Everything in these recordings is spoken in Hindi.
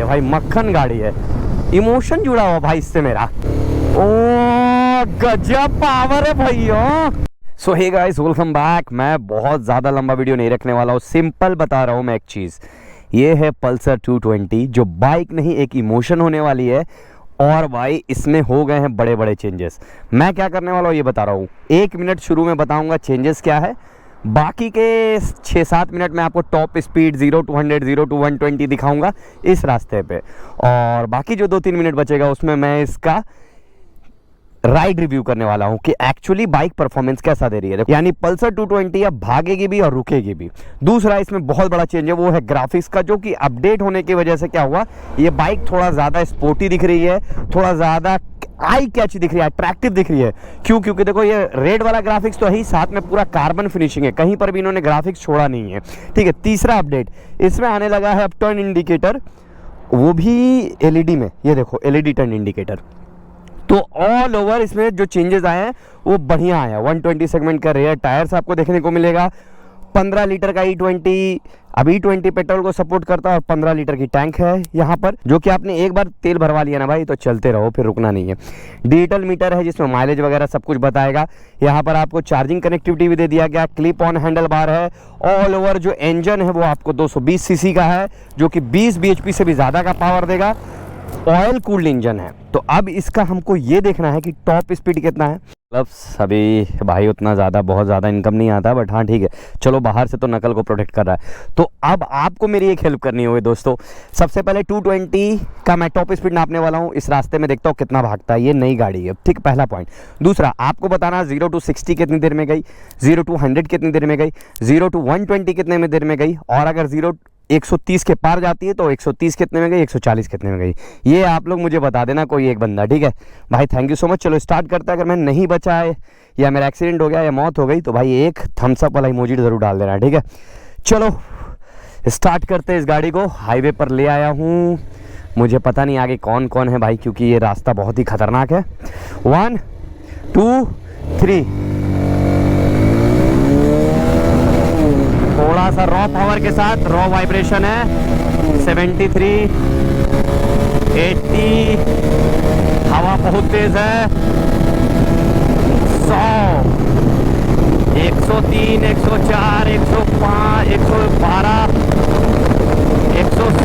भाई, मक्खन गाड़ी है, इमोशन जुड़ा हुआ भाई इससे मेरा। ओ गजब पावर है भैया। सो हे गाइस, वेलकम बैक। मैं बहुत ज़्यादा लंबा वीडियो नहीं रखने वाला हूँ, सिंपल बता रहा हूँ मैं एक चीज़। ये है पल्सर 220, जो बाइक नहीं एक इमोशन होने वाली है। और भाई इसमें हो गए हैं बड़े बड़े चेंजेस। मैं क्या करने वाला हूँ ये बता रहा हूँ। 1 मिनट शुरू में बताऊँगा चेंजेस क्या है, बाकी के 6-7 मिनट में आपको टॉप स्पीड 0 to 100, 0 to 120 दिखाऊंगा इस रास्ते पे। और बाकी जो 2-3 मिनट बचेगा उसमें मैं इसका राइड रिव्यू करने वाला हूं कि एक्चुअली बाइक परफॉर्मेंस कैसा दे रही है। यानी पल्सर 220 अब भागेगी भी और रुकेगी भी। दूसरा इसमें बहुत बड़ा चेंज है, वो है ग्राफिक्स का, जो कि अपडेट होने की वजह से क्या हुआ, ये बाइक थोड़ा ज़्यादा स्पोर्टी दिख रही है, थोड़ा ज़्यादा आई कैच दिख रही है, अट्रैक्टिव दिख रही है। क्यों? क्योंकि देखो ये रेड वाला ग्राफिक्स तो है ही, साथ में पूरा कार्बन फिनिशिंग है, कहीं पर भी इन्होंने ग्राफिक्स छोड़ा नहीं है। ठीक है। तीसरा अपडेट इसमें आने लगा है अब टर्न इंडिकेटर, वो भी एलईडी में। ये देखो एलईडी टर्न इंडिकेटर। तो ऑल ओवर इसमें जो चेंजेस आए हैं वो बढ़िया आया। 120 सेगमेंट का रेयर टायर्स आपको देखने को मिलेगा। 15 लीटर का E20, अब E20 पेट्रोल को सपोर्ट करता है और 15 लीटर की टैंक है यहाँ पर, जो कि आपने एक बार तेल भरवा लिया ना भाई तो चलते रहो, फिर रुकना नहीं है। डिजिटल मीटर है जिसमें माइलेज वगैरह सब कुछ बताएगा। यहाँ पर आपको चार्जिंग कनेक्टिविटी भी दे दिया गया। क्लिप ऑन हैंडल बार है। ऑल ओवर जो इंजन है वो आपको 220 सीसी का है, जो कि 20 bhp से भी ज़्यादा का पावर देगा। ऑयल कूल्ड इंजन है। तो अब इसका हमको ये देखना है कि टॉप स्पीड कितना है। मतलब सभी भाई उतना ज़्यादा बहुत ज़्यादा इनकम नहीं आता, बट हाँ ठीक है, चलो बाहर से तो नकल को प्रोटेक्ट कर रहा है। तो अब आपको मेरी एक हेल्प करनी होगी दोस्तों। सबसे पहले 220 का मैं टॉप स्पीड नापने वाला हूँ। इस रास्ते में देखता हूँ कितना भागता है, ये नई गाड़ी है, ठीक, पहला पॉइंट। दूसरा आपको बताना 0 to 60 कितनी देर में गई, 0 to 100 कितनी देर में गई, 0 to 120 कितने में देर में गई, और अगर 130 के पार जाती है तो 130 कितने में गई, 140 कितने में गई। ये आप लोग मुझे बता देना कोई एक बंदा, ठीक है भाई। Thank you so much. चलो स्टार्ट करते हैं। अगर मैं नहीं बचा है या मेरा एक्सीडेंट हो गया या मौत हो गई तो भाई एक थम्स अप वाला इमोजी ज़रूर डाल देना, ठीक है। चलो स्टार्ट करते हैं। इस गाड़ी को हाईवे पर ले आया हूँ। मुझे पता नहीं आगे कौन कौन है भाई, क्योंकि ये रास्ता बहुत ही खतरनाक है। 1 2 3। थोड़ा सा रॉ पावर के साथ रॉ वाइब्रेशन है। 73, 80, हवा बहुत तेज है। 100, 103, 104, 105, 112, 116, 122,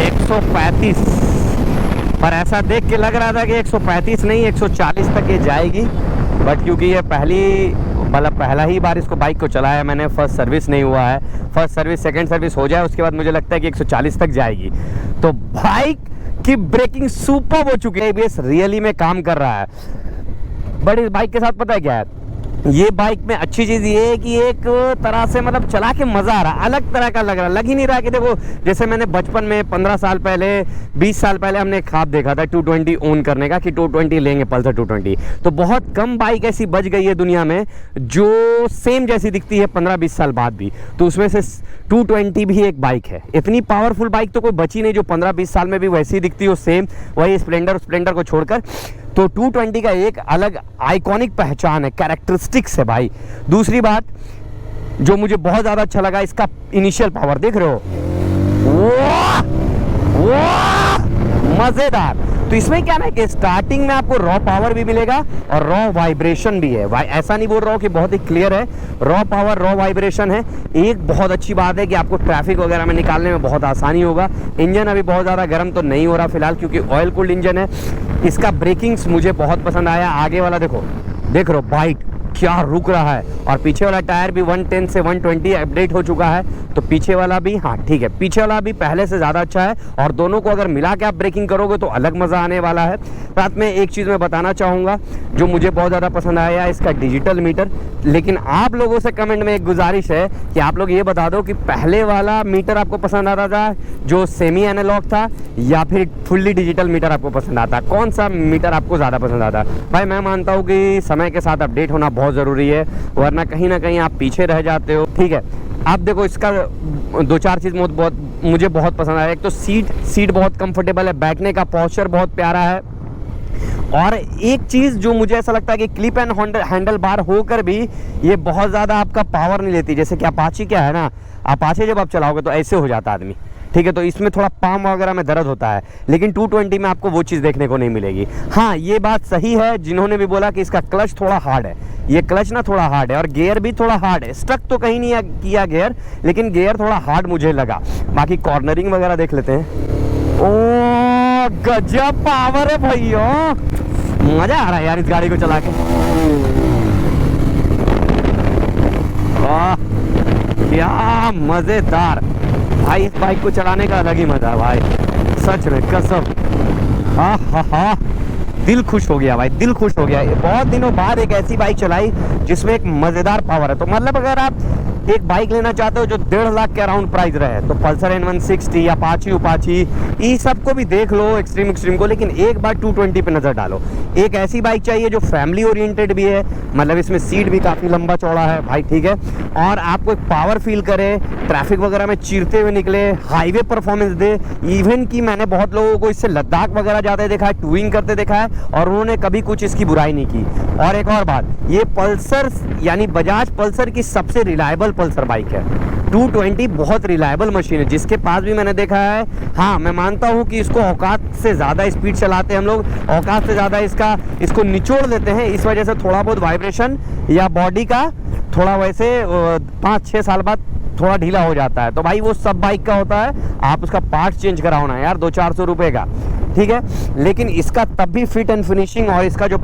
135। पर ऐसा देख के लग रहा था कि 135 नहीं 140 तक ये जाएगी, बट क्योंकि ये पहला ही बार इसको बाइक को चलाया मैंने, फर्स्ट सर्विस नहीं हुआ है। फर्स्ट सर्विस सेकंड सर्विस हो जाए उसके बाद मुझे लगता है कि 140 तक जाएगी। तो बाइक की ब्रेकिंग सुपर हो चुकी है, एबीएस रियली में काम कर रहा है। बट इस बाइक के साथ पता है क्या है, ये बाइक में अच्छी चीज़ ये है कि एक तरह से मतलब चला के मज़ा आ रहा है, अलग तरह का लग रहा है। लग ही नहीं रहा कि देखो जैसे मैंने बचपन में 15 साल पहले 20 साल पहले हमने एक ख्वाब देखा था 220 ओन करने का, कि 220 लेंगे पल्सर 220। तो बहुत कम बाइक ऐसी बच गई है दुनिया में जो सेम जैसी दिखती है 15-20 साल बाद भी। तो उसमें से 220 भी एक बाइक है। इतनी पावरफुल बाइक तो कोई बची नहीं जो 15-20 साल में भी वैसी दिखती हो, सेम वही स्प्लेंडर को छोड़कर। तो 220 का एक अलग आइकॉनिक पहचान है, कैरेक्टरिस्टिक्स है भाई। दूसरी बात जो मुझे बहुत ज़्यादा अच्छा लगा, इसका इनिशियल पावर देख रहे हो, मज़ेदार। तो इसमें क्या ना कि स्टार्टिंग में आपको रॉ पावर भी मिलेगा और रॉ वाइब्रेशन भी है। ऐसा नहीं बोल रहा हूँ कि बहुत ही क्लियर है, रॉ पावर रॉ वाइब्रेशन है। एक बहुत अच्छी बात है कि आपको ट्रैफिक वगैरह में निकालने में बहुत आसानी होगा। इंजन अभी बहुत ज़्यादा गर्म तो नहीं हो रहा फिलहाल, क्योंकि ऑयल कूल्ड इंजन है। इसका ब्रेकिंग्स मुझे बहुत पसंद आया। आगे वाला देखो, देख रहे हो बाइट क्या रुक रहा है। और पीछे वाला टायर भी 110 से 120 अपडेट हो चुका है, तो पीछे वाला भी, हाँ ठीक है, पीछे वाला भी पहले से ज़्यादा अच्छा है। और दोनों को अगर मिला के आप ब्रेकिंग करोगे तो अलग मज़ा आने वाला है। साथ में एक चीज़ मैं बताना चाहूँगा जो मुझे बहुत ज़्यादा पसंद आया, इसका डिजिटल मीटर। लेकिन आप लोगों से कमेंट में एक गुजारिश है कि आप लोग ये बता दो कि पहले वाला मीटर आपको पसंद आता था जो सेमी एनालॉग था, या फिर फुल्ली डिजिटल मीटर आपको पसंद आता? कौन सा मीटर आपको ज़्यादा पसंद आता? भाई मैं मानता हूँ कि समय के साथ अपडेट होना बहुत ज़रूरी है, वरना कहीं ना कहीं आप पीछे रह जाते हो। ठीक है, आप देखो इसका 2-4 चीज़ मुझे बहुत पसंद आया। एक तो सीट बहुत कंफर्टेबल है, बैठने का पोस्चर बहुत प्यारा है। और एक चीज़ जो मुझे ऐसा लगता है कि क्लिप एंड हैंडल बार होकर भी ये बहुत ज़्यादा आपका पावर नहीं लेती। जैसे कि अपाची क्या है ना, अपाची जब आप चलाओगे तो ऐसे हो जाता आदमी, ठीक है, तो इसमें थोड़ा पाम वगैरह में दर्द होता है। लेकिन 220 में आपको वो चीज़ देखने को नहीं मिलेगी। हाँ, ये बात सही है जिन्होंने भी बोला कि इसका क्लच थोड़ा हार्ड है। ये क्लच ना थोड़ा हार्ड है और गियर भी थोड़ा हार्ड है। स्टक तो कहीं नहीं किया गियर, लेकिन गियर थोड़ा हार्ड मुझे लगा। बाकी कॉर्नरिंग वगैरह देख लेते हैं। ओ गजब पावर है भैया, मजा आ रहा है यार इस गाड़ी को चला के। वाह क्या मजेदार भाई, इस बाइक को चलाने का अलग ही मजा है भाई, सच में कसम। हाँ, दिल खुश हो गया भाई, दिल खुश हो गया। बहुत दिनों बाद एक ऐसी बाइक चलाई जिसमें एक मजेदार पावर है। तो मतलब अगर आप एक बाइक लेना चाहते हो जो 1.5 लाख के अराउंड प्राइस रहे, तो पल्सर N160, अपाची ये सबको भी देख लो, एक्सट्रीम को। लेकिन एक बार 220 पे नज़र डालो। एक ऐसी बाइक चाहिए जो फैमिली ओरिएंटेड भी है, मतलब इसमें सीट भी काफ़ी लंबा चौड़ा है भाई, ठीक है, और आपको एक पावर फील करे, ट्रैफिक वगैरह में चीरते हुए निकले, हाईवे परफॉर्मेंस दे। इवन कि मैंने बहुत लोगों को इससे लद्दाख वगैरह जाते देखा है, टूरिंग करते देखा है, और उन्होंने कभी कुछ इसकी बुराई नहीं की। और एक और बात, ये पल्सर यानी बजाज पल्सर की सबसे रिलायबल पल्सर बाइक है। 220 बहुत रिलायबल मशीन है, जिसके पास भी मैंने देखा है। हाँ, मैं मानता हूँ कि इसको औकात से ज़्यादा स्पीड चलाते हैं हम लोग, औकात से ज़्यादा इसको निचोड़ देते हैं। इस वजह से थोड़ा बहुत वाइब्रेशन या बॉडी का थोड़ा वैसे 5-6 साल बाद थोड़ा ढीला हो जाता है। तो भाई वो सब बाइक का होता है, आप उसका पार्ट चेंज कराओ ना यार, 200-400 रुपये का, ठीक है। लेकिन इसका तब भी फिट एंड फिनिशिंग और इसका जो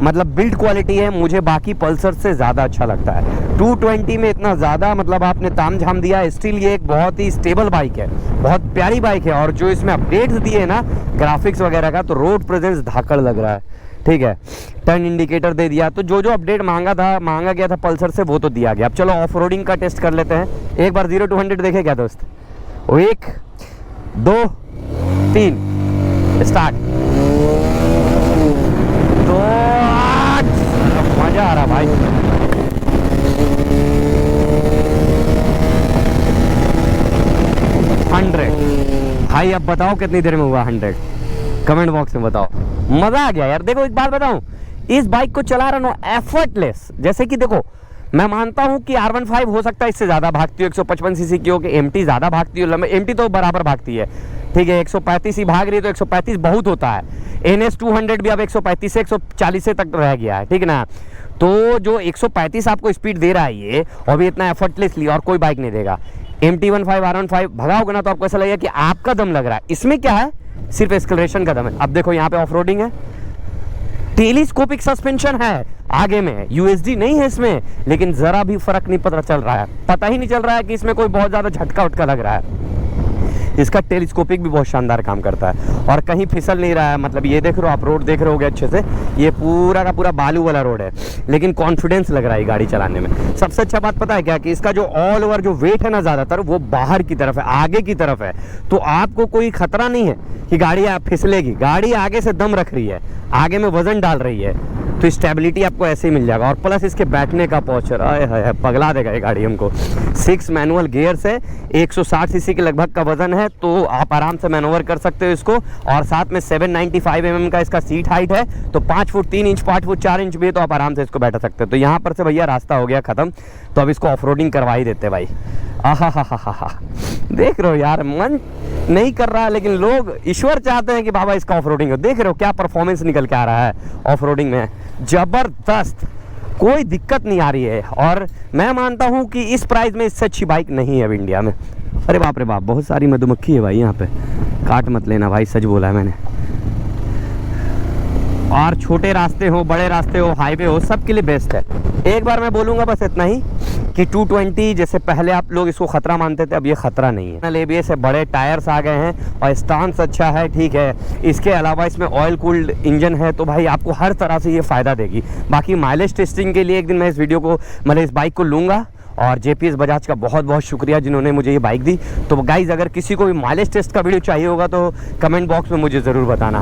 मतलब बिल्ड क्वालिटी है, मुझे बाकी पल्सर से ज़्यादा अच्छा लगता है। 220 में इतना ज़्यादा मतलब आपने ताम झाम दिया। स्टिल ये एक बहुत ही स्टेबल बाइक है, बहुत प्यारी बाइक है। और जो इसमें अपडेट्स दिए ना ग्राफिक्स वगैरह का, तो रोड प्रेजेंस धाकड़ लग रहा है, ठीक है। टर्न इंडिकेटर दे दिया, तो जो अपडेट मांगा गया था पल्सर से वो तो दिया गया। अब चलो ऑफ रोडिंग का टेस्ट कर लेते हैं। एक बार 0 to 100 देखे क्या दोस्त? 1 2 3 स्टार्ट। तो मजा आ रहा भाई। भाई अब बताओ कितनी देर में हुआ 100? कमेंट बॉक्स में बताओ। मजा आ गया यार। देखो एक बात बताऊं, इस बाइक को चला रहा हूं एफर्टलेस। जैसे कि देखो, मैं मानता हूं कि R15 हो सकता है इससे ज़्यादा भागती हो, 155 सीसी की हो, कि MT ज़्यादा भागती हो, MT तो बराबर भागती है, ठीक है। 135 ही भाग रही है, तो 135 बहुत होता है। NS 200 भी अब 135 से 140 से तक रह गया है, ठीक है ना। तो जो 135 आपको स्पीड दे रहा है ये, और भी इतना एफर्टलेसली और कोई बाइक नहीं देगा। MT15 R15 भगाओगे ना तो आपको ऐसा लगेगा कि आपका दम लग रहा है। इसमें क्या है, सिर्फ एक्सेलरेशन का दम है। अब देखो यहाँ पे ऑफ रोडिंग है, टेलीस्कोपिक सस्पेंशन है, आगे में USD नहीं है इसमें, लेकिन जरा भी फर्क नहीं पता चल रहा है, पता ही नहीं चल रहा है कि इसमें कोई बहुत ज़्यादा झटका उटका लग रहा है। इसका टेलीस्कोपिक भी बहुत शानदार काम करता है और कहीं फिसल नहीं रहा है। मतलब ये देख रहे हो आप, रोड देख रहे होगे अच्छे से, ये पूरा का पूरा बालू वाला रोड है, लेकिन कॉन्फिडेंस लग रहा है गाड़ी चलाने में। सबसे अच्छा बात पता है क्या, कि इसका जो ऑल ओवर जो वेट है ना, ज़्यादातर वो बाहर की तरफ है, आगे की तरफ है। तो आपको कोई खतरा नहीं है कि गाड़ी फिसलेगी। गाड़ी आगे से दम रख रही है, आगे में वजन डाल रही है, तो स्टेबिलिटी आपको ऐसे ही मिल जाएगा। और प्लस इसके बैठने का पोस्चर, आए हाय पगला देगा ये गाड़ी हमको। 6 मैनुअल गियर से 160 सीसी के लगभग का वजन है, तो आप आराम से मैनोवर कर सकते हो इसको। और साथ में 795 mm का इसका सीट हाइट है, तो 5 फुट 3 इंच 5 फुट 4 इंच भी है, तो आप आराम से इसको बैठा सकते हो। तो यहाँ पर से भैया रास्ता हो गया ख़त्म, तो अब इसको ऑफ रोडिंग करवा ही देते भाई। आहा, देख रहे हो यार, मन नहीं कर रहा है, लेकिन लोग ईश्वर चाहते हैं कि बाबा इसका ऑफ रोडिंग हो। देख रहे हो क्या परफॉर्मेंस निकल के आ रहा है ऑफ रोडिंग में, जबरदस्त, कोई दिक्कत नहीं आ रही है। और मैं मानता हूँ कि इस प्राइस में इससे अच्छी बाइक नहीं है अब इंडिया में। अरे बाप रे बाप, बहुत सारी मधुमक्खी है भाई यहाँ पे, काट मत लेना भाई, सच बोला है मैंने। और छोटे रास्ते हो, बड़े रास्ते हो, हाईवे हो, सब के लिए बेस्ट है। एक बार मैं बोलूँगा बस इतना ही कि 220 जैसे पहले आप लोग इसको ख़तरा मानते थे, अब ये ख़तरा नहीं है। ABS से बड़े टायर्स आ गए हैं और स्टांस अच्छा है, ठीक है। इसके अलावा इसमें ऑयल कूल्ड इंजन है, तो भाई आपको हर तरह से ये फ़ायदा देगी। बाकी माइलेज टेस्टिंग के लिए एक दिन मैं इस वीडियो को मतलब इस बाइक को लूँगा। और JPS बजाज का बहुत बहुत शुक्रिया जिन्होंने मुझे ये बाइक दी। तो गाइज़ अगर किसी को भी माइलेज टेस्ट का वीडियो चाहिए होगा तो कमेंट बॉक्स में मुझे ज़रूर बताना।